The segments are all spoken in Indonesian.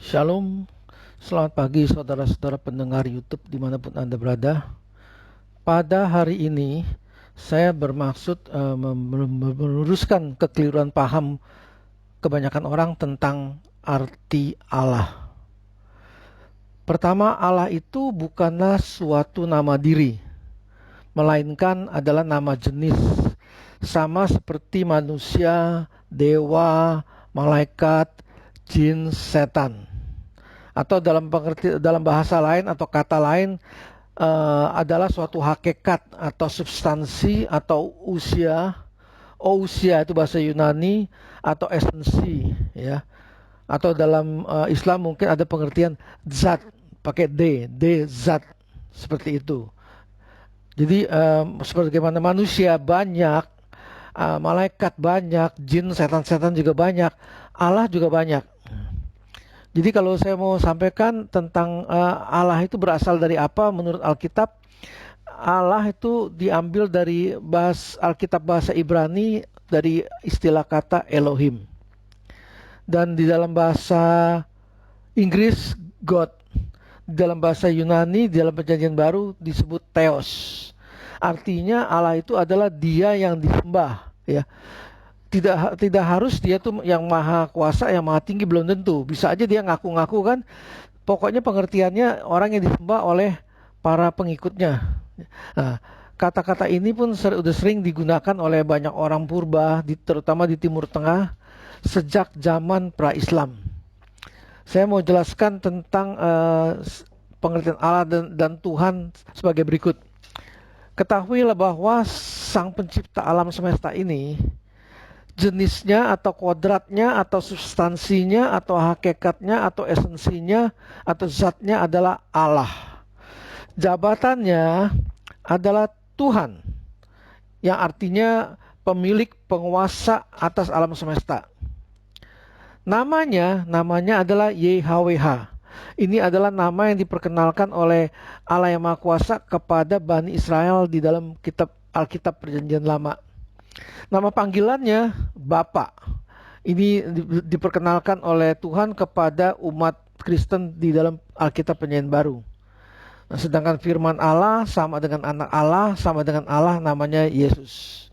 Shalom, selamat pagi saudara-saudara pendengar YouTube dimanapun Anda berada. Pada hari ini saya bermaksud meluruskan kekeliruan paham kebanyakan orang tentang arti Allah. Pertama, Allah itu bukanlah suatu nama diri, melainkan adalah nama jenis, sama seperti manusia, dewa, malaikat, jin, setan. Atau dalam bahasa lain atau kata lain, adalah suatu hakikat atau substansi atau usia. Ousia itu bahasa Yunani, atau esensi, ya. Atau dalam Islam mungkin ada pengertian zat, pakai D zat, seperti itu. Jadi sebagaimana manusia banyak, malaikat banyak, jin, setan-setan juga banyak, Allah juga banyak. Jadi kalau saya mau sampaikan tentang Allah itu berasal dari apa menurut Alkitab, Allah itu diambil dari Alkitab bahasa Ibrani dari istilah kata Elohim. Dan di dalam bahasa Inggris God, di dalam bahasa Yunani, di dalam Perjanjian Baru disebut Theos. Artinya Allah itu adalah Dia yang disembah, ya. Tidak harus dia tuh yang maha kuasa, yang maha tinggi, belum tentu. Bisa aja dia ngaku-ngaku kan. Pokoknya pengertiannya orang yang disembah oleh para pengikutnya. Nah, kata-kata ini pun sudah sering digunakan oleh banyak orang purba, terutama di Timur Tengah sejak zaman pra-Islam. Saya mau jelaskan tentang pengertian Allah dan Tuhan sebagai berikut. Ketahuilah bahwa Sang Pencipta alam semesta ini, jenisnya atau kodratnya atau substansinya atau hakikatnya atau esensinya atau zatnya adalah Allah. Jabatannya adalah Tuhan, yang artinya pemilik penguasa atas alam semesta. Namanya adalah YHWH. Ini adalah nama yang diperkenalkan oleh Allah yang Maha Kuasa kepada Bani Israel di dalam Alkitab Perjanjian Lama. Nama panggilannya Bapa. Ini diperkenalkan oleh Tuhan kepada umat Kristen di dalam Alkitab Perjanjian Baru. Nah, sedangkan firman Allah sama dengan anak Allah, sama dengan Allah, namanya Yesus.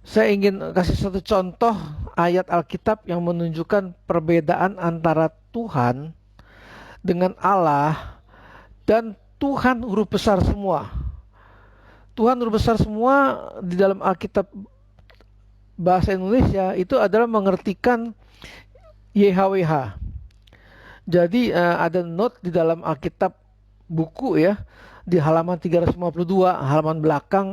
Saya ingin kasih satu contoh ayat Alkitab yang menunjukkan perbedaan antara Tuhan dengan Allah dan Tuhan huruf besar semua. Tuhan huruf besar semua di dalam Alkitab bahasa Indonesia itu adalah mengertikan YHWH. Jadi ada note di dalam Alkitab buku, ya, di halaman 352, halaman belakang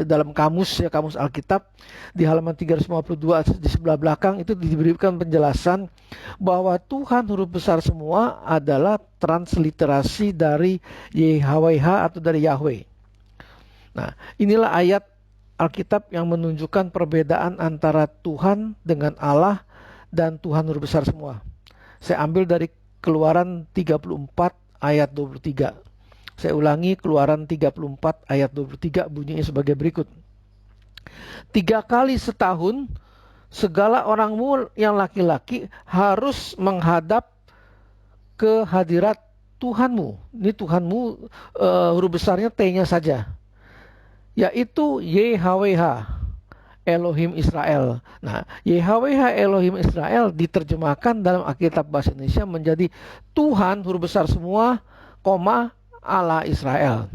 dalam kamus, ya, kamus Alkitab, di halaman 352 di sebelah belakang itu diberikan penjelasan bahwa Tuhan huruf besar semua adalah transliterasi dari YHWH atau dari Yahweh. Nah, inilah ayat Alkitab yang menunjukkan perbedaan antara Tuhan dengan Allah dan Tuhan huruf besar semua. Saya ambil dari Keluaran 34 ayat 23. Saya ulangi, Keluaran 34 ayat 23 bunyinya sebagai berikut. 3 kali setahun segala orangmu yang laki-laki harus menghadap ke hadirat Tuhanmu. Ini Tuhanmu huruf besarnya T-nya saja, yaitu YHWH, Elohim Israel. Nah, YHWH Elohim Israel diterjemahkan dalam Alkitab bahasa Indonesia menjadi Tuhan huruf besar semua, Allah Israel.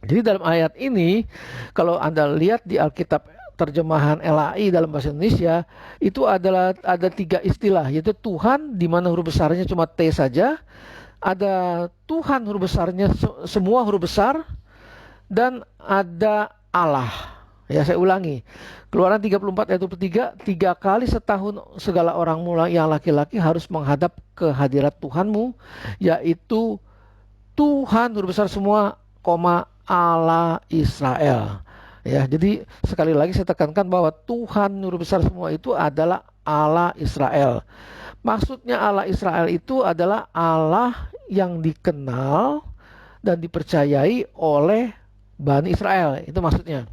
Jadi dalam ayat ini, kalau Anda lihat di Alkitab terjemahan LAI dalam bahasa Indonesia, itu ada 3 istilah, yaitu Tuhan di mana huruf besarnya cuma T saja, ada Tuhan huruf besarnya semua huruf besar, dan ada Allah. Ya, saya ulangi. Keluaran 34 ayat 23, 3 kali setahun segala orang yang laki-laki harus menghadap ke hadirat Tuhanmu, yaitu Tuhan huruf besar semua, Allah Israel. Ya, jadi sekali lagi saya tekankan bahwa Tuhan huruf besar semua itu adalah Allah Israel. Maksudnya Allah Israel itu adalah Allah yang dikenal dan dipercayai oleh Bani Israel, itu maksudnya.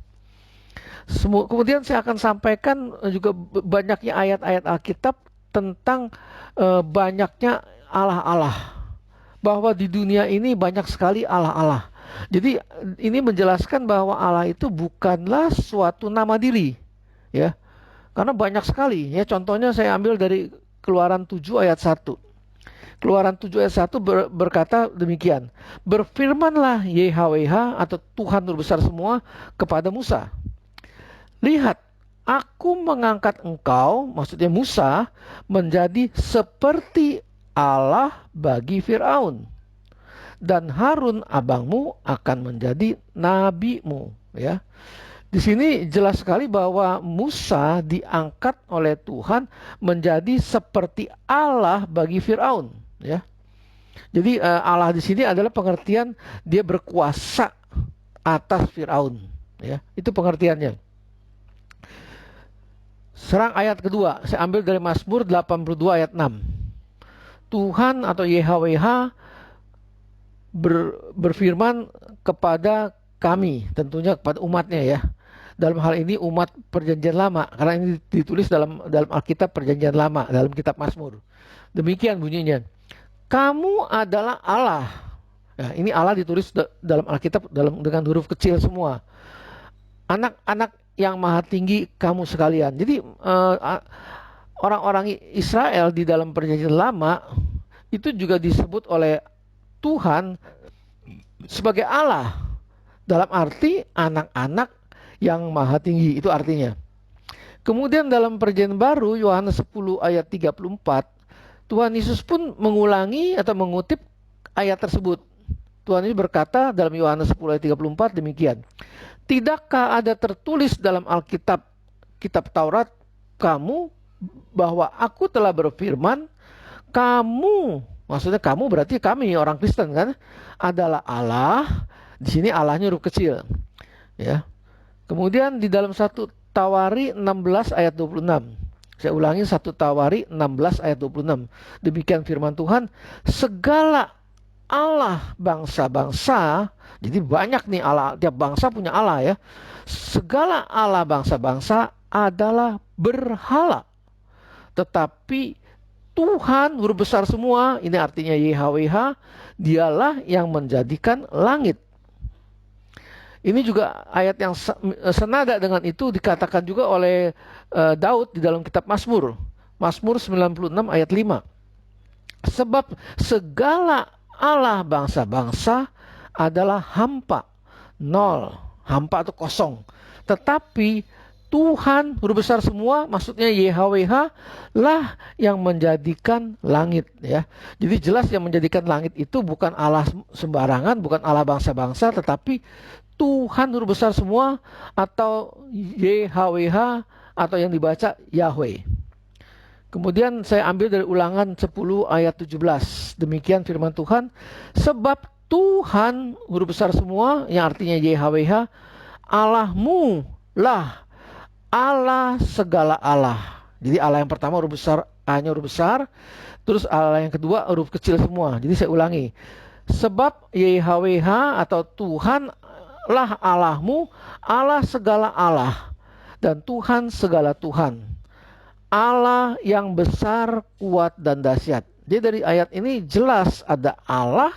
Kemudian saya akan sampaikan juga banyaknya ayat-ayat Alkitab tentang banyaknya Allah-Allah, bahwa di dunia ini banyak sekali Allah-Allah. Jadi ini menjelaskan bahwa Allah itu bukanlah suatu nama diri, ya. Karena banyak sekali, ya. Contohnya saya ambil dari Keluaran 7 ayat 1. Keluaran 7 ayat 1 berkata demikian. Berfirmanlah YHWH atau Tuhan Terbesar semua kepada Musa. Lihat, aku mengangkat engkau, maksudnya Musa, menjadi seperti Allah bagi Firaun. Dan Harun abangmu akan menjadi nabimu, ya. Di sini jelas sekali bahwa Musa diangkat oleh Tuhan menjadi seperti Allah bagi Firaun, ya. Jadi Allah di sini adalah pengertian dia berkuasa atas Firaun, ya. Itu pengertiannya. Serang ayat kedua, saya ambil dari Mazmur 82 ayat 6. Tuhan atau YHWH berfirman kepada kami, tentunya kepada umatnya, ya. Dalam hal ini umat perjanjian lama, karena ini ditulis dalam Alkitab perjanjian lama, dalam kitab Mazmur. Demikian bunyinya. Kamu adalah Allah. Nah, ini Allah ditulis dalam Alkitab dengan huruf kecil semua. Anak-anak yang maha tinggi kamu sekalian. Jadi orang-orang Israel di dalam perjanjian lama itu juga disebut oleh Tuhan sebagai Allah, dalam arti anak-anak yang maha tinggi, itu artinya. Kemudian dalam perjanjian baru Yohanes 10 ayat 34, Tuhan Yesus pun mengulangi atau mengutip ayat tersebut. Tuhan Yesus berkata dalam Yohanes 10 ayat 34 demikian. Tidakkah ada tertulis dalam Alkitab, kitab Taurat kamu, bahwa aku telah berfirman, kamu, maksudnya kamu berarti kami orang Kristen kan, adalah Allah. Di sini Allahnya huruf kecil, ya. Kemudian di dalam 1 Tawari 16 ayat 26. Saya ulangi 1 Tawari 16 ayat 26. Demikian firman Tuhan, segala Allah bangsa-bangsa, jadi banyak nih Allah, tiap bangsa punya Allah, ya. Segala Allah bangsa-bangsa adalah berhala. Tetapi Tuhan huruf besar semua, ini artinya YHWH, dialah yang menjadikan langit. Ini juga ayat yang senada dengan itu dikatakan juga oleh Daud di dalam kitab Mazmur. Mazmur 96 ayat 5. Sebab segala Allah bangsa-bangsa adalah hampa, nol, hampa atau kosong. Tetapi Tuhan huruf besar semua, maksudnya YHWH lah yang menjadikan langit, ya. Jadi jelas yang menjadikan langit itu bukan Allah sembarangan, bukan Allah bangsa-bangsa, tetapi Tuhan huruf besar semua atau YHWH atau yang dibaca Yahweh. Kemudian saya ambil dari Ulangan 10 ayat 17. Demikian firman Tuhan, sebab Tuhan huruf besar semua yang artinya YHWH, Allahmu lah Allah segala Allah. Jadi Allah yang pertama huruf besar, A-nya huruf besar, terus Allah yang kedua huruf kecil semua. Jadi saya ulangi, sebab YHWH atau Tuhan lah Allahmu, Allah segala Allah, dan Tuhan segala Tuhan, Allah yang besar, kuat, dan dahsyat. Jadi dari ayat ini jelas ada Allah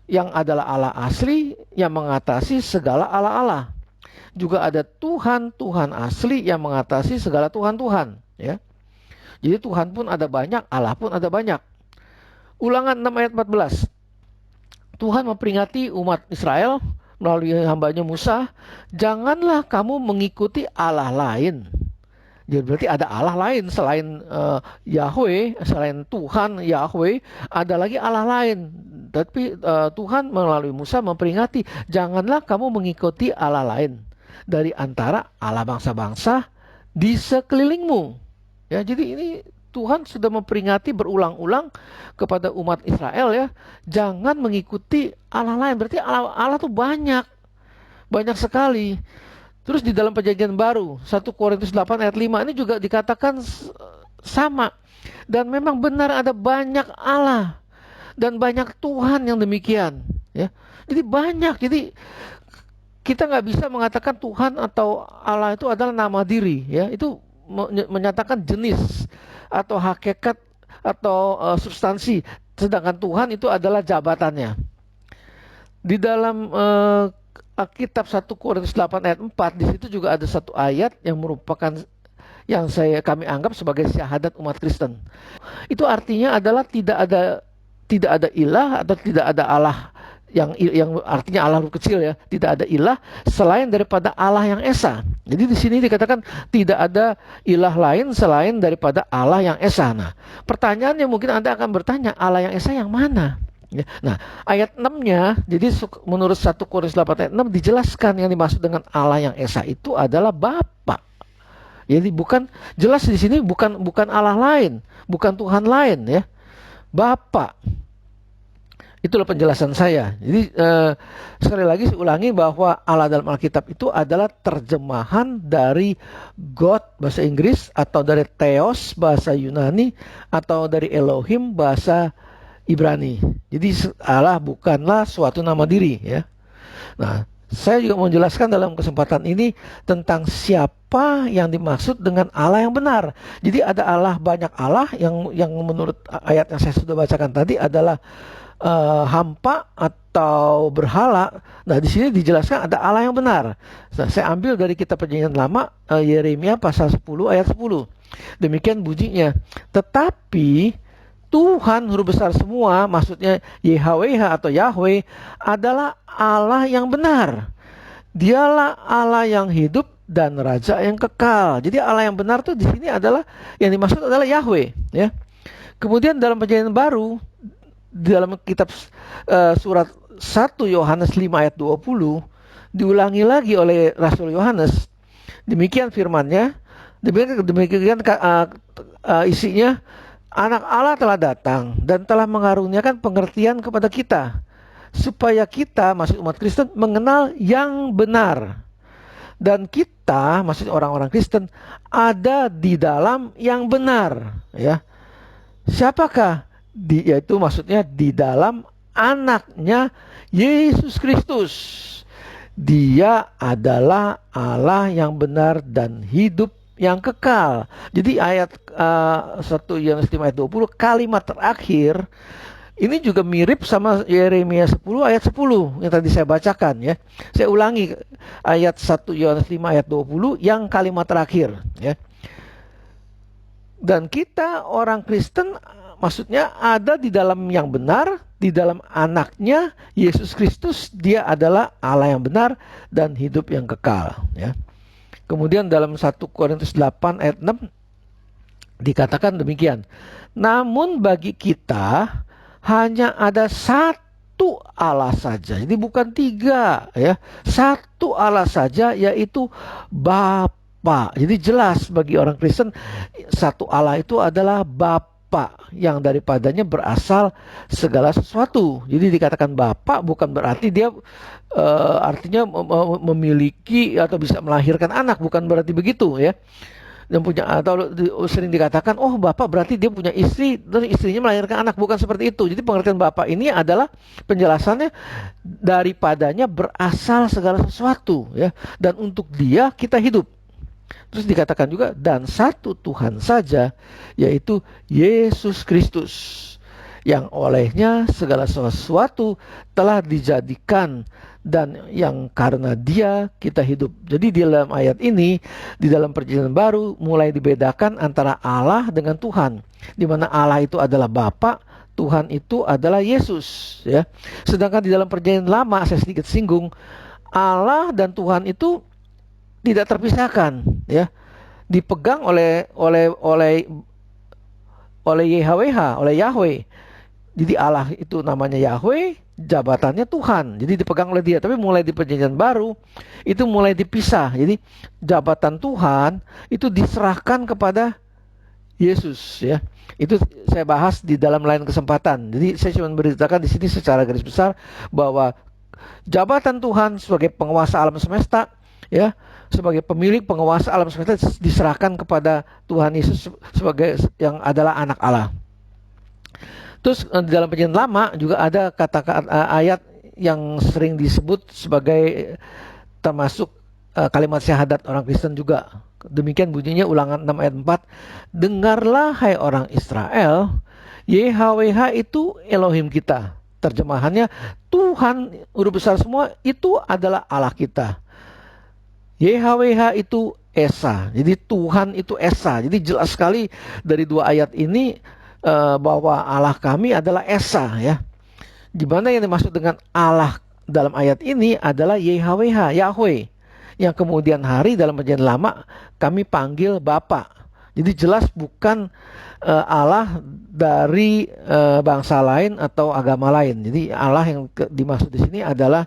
yang adalah Allah asli yang mengatasi segala Allah-Allah. Juga ada Tuhan asli yang mengatasi segala Tuhan, ya. Jadi Tuhan pun ada banyak, Allah pun ada banyak. Ulangan 6 ayat 14. Tuhan memperingati umat Israel melalui hambanya Musa, janganlah kamu mengikuti Allah lain. Jadi berarti ada Allah lain selain Yahweh, selain Tuhan Yahweh, ada lagi Allah lain. Tapi Tuhan melalui Musa memperingati, janganlah kamu mengikuti Allah lain dari antara Allah bangsa-bangsa di sekelilingmu. Ya, jadi ini Tuhan sudah memperingati berulang-ulang kepada umat Israel, ya, jangan mengikuti Allah lain. Berarti Allah tuh banyak sekali. Terus di dalam perjanjian baru 1 Korintus 8 ayat 5 ini juga dikatakan sama. Dan memang benar ada banyak Allah dan banyak Tuhan yang demikian, ya. Jadi banyak. Jadi kita nggak bisa mengatakan Tuhan atau Allah itu adalah nama diri, ya. Itu menyatakan jenis atau hakikat atau substansi, sedangkan Tuhan itu adalah jabatannya. Di dalam Alkitab 1 Korintus 8 ayat 4, di situ juga ada satu ayat yang merupakan yang kami anggap sebagai syahadat umat Kristen. Itu artinya adalah tidak ada ilah atau tidak ada Allah, yang artinya Allah huruf kecil ya, tidak ada ilah selain daripada Allah yang esa. Jadi di sini dikatakan tidak ada ilah lain selain daripada Allah yang esa. Nah, pertanyaannya mungkin Anda akan bertanya, Allah yang esa yang mana? Ya. Nah, ayat 6-nya, jadi menurut 1 Korintus 8 ayat 6 dijelaskan yang dimaksud dengan Allah yang esa itu adalah Bapa. Jadi bukan, jelas di sini bukan Allah lain, bukan Tuhan lain ya. Bapa. Itulah penjelasan saya. Jadi sekali lagi saya ulangi bahwa Allah dalam Alkitab itu adalah terjemahan dari God bahasa Inggris, atau dari Theos bahasa Yunani, atau dari Elohim bahasa Ibrani. Jadi Allah bukanlah suatu nama diri ya. Nah, saya juga mau menjelaskan dalam kesempatan ini tentang siapa yang dimaksud dengan Allah yang benar. Jadi ada Allah, banyak Allah yang menurut ayat yang saya sudah bacakan tadi adalah hampa atau berhala. Nah, di sini dijelaskan ada Allah yang benar. Nah, saya ambil dari kitab Perjanjian Lama, Yeremia pasal 10 ayat 10. Demikian bunyinya. Tetapi Tuhan huruf besar semua, maksudnya YHWH atau Yahweh, adalah Allah yang benar. Dialah Allah yang hidup dan Raja yang kekal. Jadi Allah yang benar tuh di sini adalah, yang dimaksud adalah Yahweh ya. Kemudian dalam Perjanjian Baru, di dalam kitab surat 1 Yohanes 5 ayat 20 diulangi lagi oleh Rasul Yohanes. Demikian firman-Nya, demikian isinya, Anak Allah telah datang dan telah mengaruniakan pengertian kepada kita, supaya kita, maksud umat Kristen, mengenal yang benar. Dan kita, maksud orang-orang Kristen, ada di dalam yang benar ya. Siapakah? Yaitu maksudnya di dalam anaknya Yesus Kristus. Dia adalah Allah yang benar dan hidup yang kekal. Jadi ayat 1 Yohanes 5 ayat 20, kalimat terakhir ini juga mirip sama Yeremia 10 ayat 10 yang tadi saya bacakan ya. Saya ulangi ayat 1 Yohanes 5 ayat 20 yang kalimat terakhir ya. Dan kita orang Kristen, maksudnya ada di dalam yang benar, di dalam anaknya Yesus Kristus. Dia adalah Allah yang benar dan hidup yang kekal ya. Kemudian dalam 1 Korintus 8 ayat 6 dikatakan demikian. Namun bagi kita hanya ada satu Allah saja. Jadi bukan tiga ya. Satu Allah saja, yaitu Bapa. Jadi jelas bagi orang Kristen, satu Allah itu adalah Bapa, yang daripadanya berasal segala sesuatu. Jadi dikatakan Bapa bukan berarti dia artinya memiliki atau bisa melahirkan anak, bukan berarti begitu ya. Dan punya, atau sering dikatakan, oh Bapak berarti dia punya istri dan istrinya melahirkan anak, bukan seperti itu. Jadi pengertian Bapak ini adalah penjelasannya daripadanya berasal segala sesuatu ya, dan untuk dia kita hidup. Terus dikatakan juga, dan satu Tuhan saja, yaitu Yesus Kristus, yang olehnya segala sesuatu telah dijadikan dan yang karena dia kita hidup. Jadi di dalam ayat ini, di dalam Perjanjian Baru mulai dibedakan antara Allah dengan Tuhan, di mana Allah itu adalah Bapa, Tuhan itu adalah Yesus ya. Sedangkan di dalam Perjanjian Lama, saya sedikit singgung, Allah dan Tuhan itu tidak terpisahkan ya, dipegang oleh YHWH, oleh Yahweh. Jadi Allah itu namanya Yahweh, jabatannya Tuhan. Jadi dipegang oleh dia. Tapi mulai di Perjanjian Baru itu mulai dipisah. Jadi jabatan Tuhan itu diserahkan kepada Yesus ya. Itu saya bahas di dalam lain kesempatan. Jadi saya cuma beritakan di sini secara garis besar bahwa jabatan Tuhan sebagai penguasa alam semesta ya, sebagai pemilik penguasa alam semesta diserahkan kepada Tuhan Yesus sebagai yang adalah anak Allah. Terus di dalam Perjanjian Lama juga ada kata-kata ayat yang sering disebut sebagai termasuk kalimat syahadat orang Kristen juga. Demikian bunyinya Ulangan 6 ayat 4. Dengarlah hai orang Israel, YHWH itu Elohim kita. Terjemahannya, Tuhan huruf besar semua itu adalah Allah kita. YHWH itu Esa. Jadi Tuhan itu Esa. Jadi jelas sekali dari dua ayat ini bahwa Allah kami adalah Esa, ya. Di mana yang dimaksud dengan Allah dalam ayat ini adalah YHWH, Yahweh. Yang kemudian hari dalam perjanjian lama kami panggil Bapa. Jadi jelas bukan Allah dari bangsa lain atau agama lain. Jadi Allah yang dimaksud di sini adalah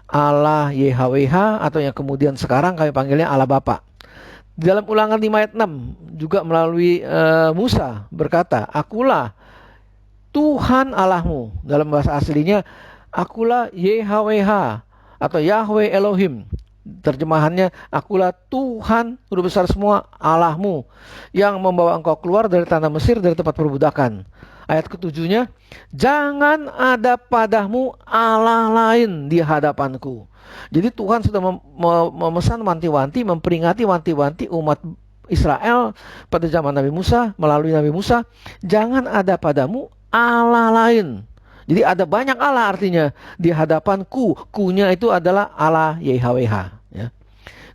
Allah YHWH, atau yang kemudian sekarang kami panggilnya Allah Bapa. Di dalam Ulangan 5 ayat 6 juga melalui Musa berkata, akulah Tuhan Allahmu. Dalam bahasa aslinya, akulah YHWH atau Yahweh Elohim. Terjemahannya, akulah Tuhan huruf besar semua Allahmu yang membawa engkau keluar dari tanah Mesir, dari tempat perbudakan. Ayat ketujuhnya, jangan ada padamu Allah lain di hadapanku. Jadi Tuhan sudah memesan wanti-wanti, memperingati wanti-wanti umat Israel pada zaman Nabi Musa, melalui Nabi Musa, jangan ada padamu Allah lain. Jadi ada banyak Allah artinya di hadapanku. Ku-nya itu adalah Allah YHWH, ya.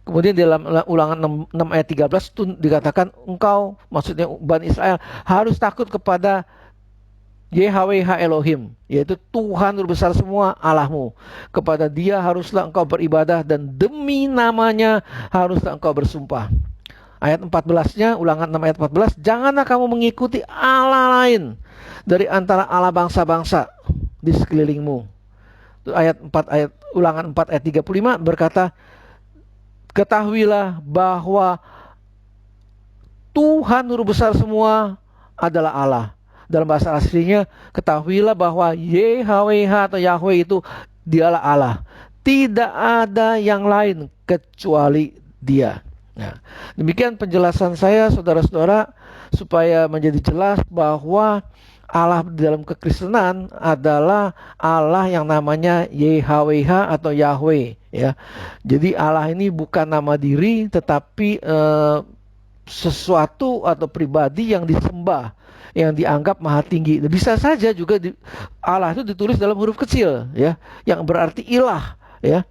Kemudian di dalam Ulangan 6 ayat 13 itu dikatakan engkau, maksudnya Bani Israel, harus takut kepada YHWH Elohim, yaitu Tuhan terbesar semua Allahmu. Kepada dia haruslah engkau beribadah dan demi namanya haruslah engkau bersumpah. Ayat 14-nya, Ulangan 6 ayat 14, janganlah kamu mengikuti Allah lain dari antara Allah bangsa-bangsa di sekelilingmu. Itu ayat Ulangan 4 ayat 35 berkata, ketahuilah bahwa Tuhan huruf besar semua adalah Allah. Dalam bahasa aslinya, ketahuilah bahwa YHWH atau Yahweh itu dialah Allah. Tidak ada yang lain kecuali dia. Nah, demikian penjelasan saya, saudara-saudara, supaya menjadi jelas bahwa Allah di dalam kekristenan adalah Allah yang namanya YHWH atau Yahweh, ya. Jadi Allah ini bukan nama diri, tetapi sesuatu atau pribadi yang disembah, yang dianggap maha tinggi. Bisa saja juga Allah itu ditulis dalam huruf kecil, ya, yang berarti ilah, ya.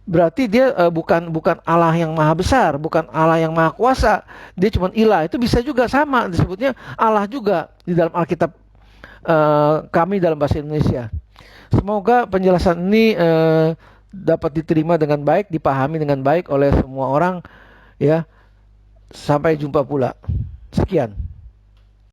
Berarti dia bukan Allah yang maha besar, bukan Allah yang maha kuasa, dia cuma ilah. Itu bisa juga sama disebutnya Allah juga di dalam Alkitab kami dalam bahasa Indonesia. Semoga penjelasan ini dapat diterima dengan baik, dipahami dengan baik oleh semua orang, ya. Sampai jumpa pula. Sekian.